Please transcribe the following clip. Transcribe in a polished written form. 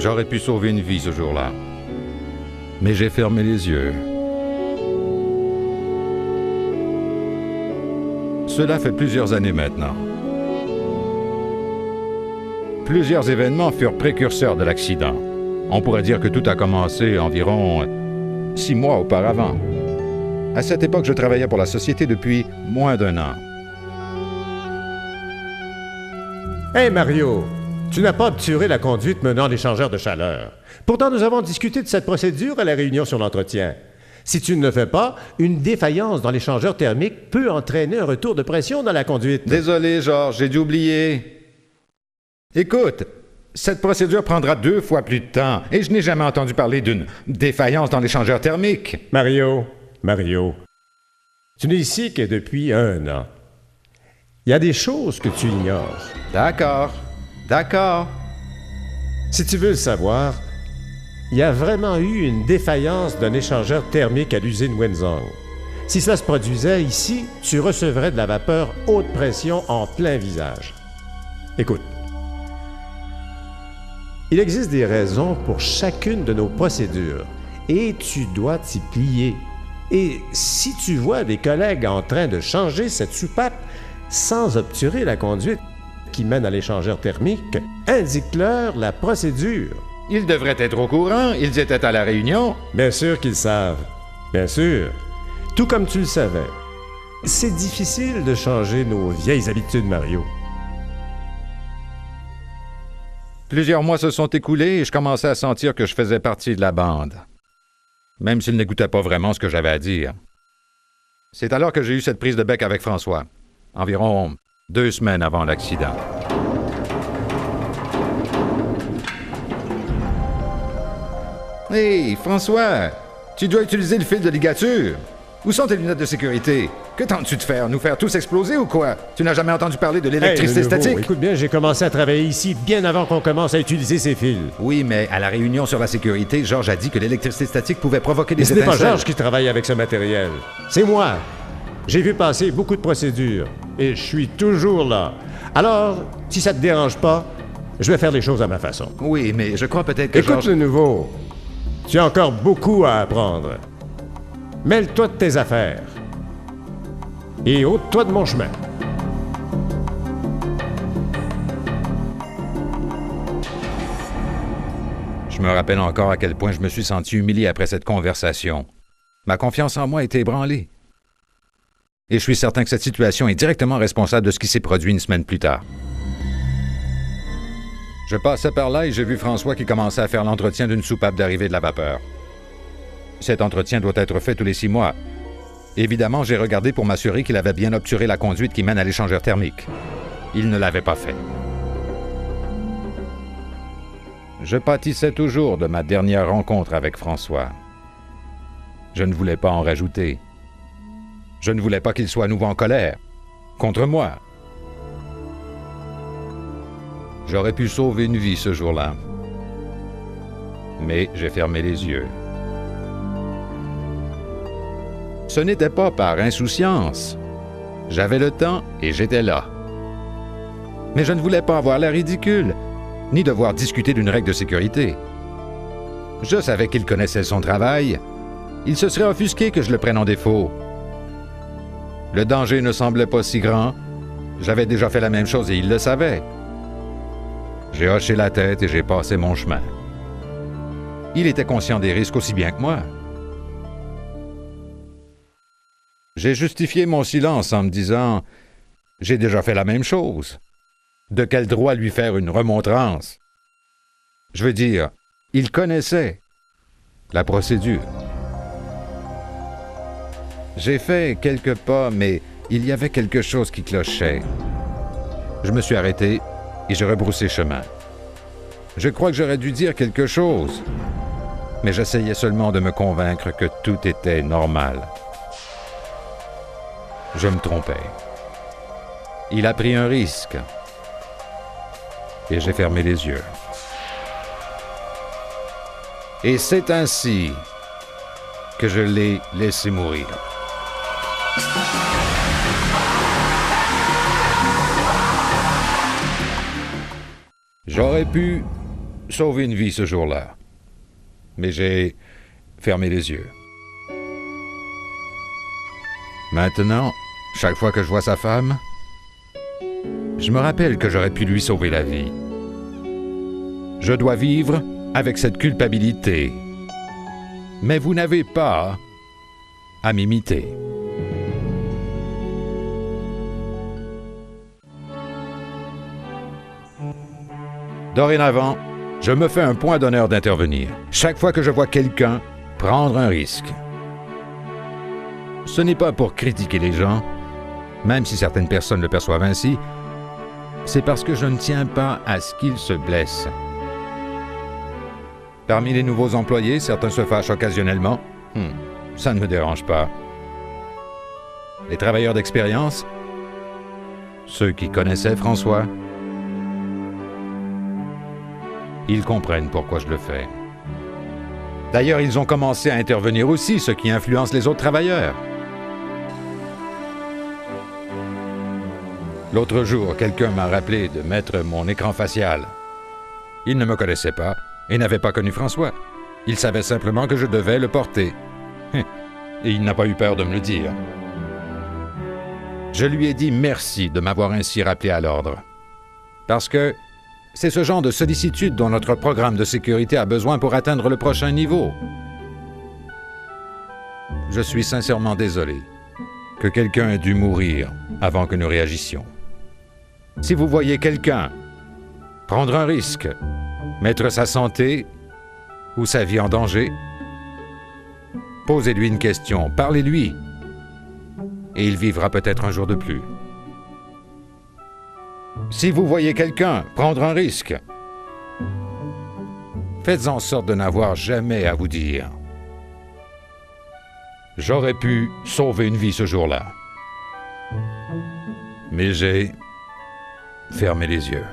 J'aurais pu sauver une vie ce jour-là. Mais j'ai fermé les yeux. Cela fait plusieurs années maintenant. Plusieurs événements furent précurseurs de l'accident. On pourrait dire que tout a commencé environ 6 mois auparavant. À cette époque, je travaillais pour la société depuis moins d'1 an. Hey Mario, tu n'as pas obturé la conduite menant à l'échangeur de chaleur. Pourtant, nous avons discuté de cette procédure à la réunion sur l'entretien. Si tu ne le fais pas, une défaillance dans l'échangeur thermique peut entraîner un retour de pression dans la conduite. Désolé, Georges, j'ai dû oublier. Écoute, cette procédure prendra 2 fois plus de temps et je n'ai jamais entendu parler d'une défaillance dans l'échangeur thermique. Mario, tu n'es ici que depuis 1 an. Il y a des choses que tu ignores. D'accord. Si tu veux le savoir, il y a vraiment eu une défaillance d'un échangeur thermique à l'usine Wenzhong. Si cela se produisait ici, tu recevrais de la vapeur haute pression en plein visage. Écoute, il existe des raisons pour chacune de nos procédures et tu dois t'y plier. Et si tu vois des collègues en train de changer cette soupape sans obturer la conduite qui mène à l'échangeur thermique, indique-leur la procédure. Ils devraient être au courant, ils étaient à la réunion. Bien sûr qu'ils savent. Bien sûr. Tout comme tu le savais. C'est difficile de changer nos vieilles habitudes, Mario. Plusieurs mois se sont écoulés et je commençais à sentir que je faisais partie de la bande. Même s'ils n'écoutaient pas vraiment ce que j'avais à dire. C'est alors que j'ai eu cette prise de bec avec François, environ 2 semaines avant l'accident. Hey, François, tu dois utiliser le fil de ligature. Où sont tes lunettes de sécurité? Que tentes-tu de faire? Nous faire tous exploser ou quoi? Tu n'as jamais entendu parler de l'électricité statique? Écoute bien, j'ai commencé à travailler ici bien avant qu'on commence à utiliser ces fils. Oui, mais à la réunion sur la sécurité, Georges a dit que l'électricité statique pouvait provoquer des Mais ce n'est étincelles. pas Georges qui travaille avec ce matériel. C'est moi. J'ai vu passer beaucoup de procédures et je suis toujours là. Alors, si ça te dérange pas, je vais faire les choses à ma façon. Oui, mais je crois peut-être que Écoute Georges... le nouveau. Tu as encore beaucoup à apprendre. Mêle-toi de tes affaires. Et ôte-toi de mon chemin. Je me rappelle encore à quel point je me suis senti humilié après cette conversation. Ma confiance en moi était ébranlée. Et je suis certain que cette situation est directement responsable de ce qui s'est produit 1 semaine plus tard. Je passais par là et j'ai vu François qui commençait à faire l'entretien d'une soupape d'arrivée de la vapeur. Cet entretien doit être fait tous les 6 mois. Évidemment, j'ai regardé pour m'assurer qu'il avait bien obturé la conduite qui mène à l'échangeur thermique. Il ne l'avait pas fait. Je pâtissais toujours de ma dernière rencontre avec François. Je ne voulais pas en rajouter. Je ne voulais pas qu'il soit à nouveau en colère. Contre moi. J'aurais pu sauver une vie ce jour-là. Mais j'ai fermé les yeux. Ce n'était pas par insouciance. J'avais le temps et j'étais là. Mais je ne voulais pas avoir l'air ridicule, ni devoir discuter d'une règle de sécurité. Je savais qu'il connaissait son travail. Il se serait offusqué que je le prenne en défaut. Le danger ne semblait pas si grand. J'avais déjà fait la même chose et il le savait. J'ai hoché la tête et j'ai passé mon chemin. Il était conscient des risques aussi bien que moi. J'ai justifié mon silence en me disant « J'ai déjà fait la même chose. De quel droit lui faire une remontrance? » Je veux dire, il connaissait la procédure. J'ai fait quelques pas, mais il y avait quelque chose qui clochait. Je me suis arrêté et j'ai rebroussé chemin. Je crois que j'aurais dû dire quelque chose, mais j'essayais seulement de me convaincre que tout était normal. Je me trompais. Il a pris un risque. Et j'ai fermé les yeux. Et c'est ainsi que je l'ai laissé mourir. J'aurais pu sauvé une vie ce jour-là. Mais j'ai fermé les yeux. Maintenant, chaque fois que je vois sa femme, je me rappelle que j'aurais pu lui sauver la vie. Je dois vivre avec cette culpabilité. Mais vous n'avez pas à m'imiter. Dorénavant, je me fais un point d'honneur d'intervenir. Chaque fois que je vois quelqu'un prendre un risque. Ce n'est pas pour critiquer les gens, même si certaines personnes le perçoivent ainsi, c'est parce que je ne tiens pas à ce qu'ils se blessent. Parmi les nouveaux employés, certains se fâchent occasionnellement. Ça ne me dérange pas. Les travailleurs d'expérience, ceux qui connaissaient François, ils comprennent pourquoi je le fais. D'ailleurs, ils ont commencé à intervenir aussi, ce qui influence les autres travailleurs. L'autre jour, quelqu'un m'a rappelé de mettre mon écran facial. Il ne me connaissait pas et n'avait pas connu François. Il savait simplement que je devais le porter. Et il n'a pas eu peur de me le dire. Je lui ai dit merci de m'avoir ainsi rappelé à l'ordre. Parce que c'est ce genre de sollicitude dont notre programme de sécurité a besoin pour atteindre le prochain niveau. Je suis sincèrement désolé que quelqu'un ait dû mourir avant que nous réagissions. Si vous voyez quelqu'un prendre un risque, mettre sa santé ou sa vie en danger, posez-lui une question, parlez-lui, et il vivra peut-être un jour de plus. Si vous voyez quelqu'un prendre un risque, faites en sorte de n'avoir jamais à vous dire « J'aurais pu sauver une vie ce jour-là, mais j'ai fermé les yeux. »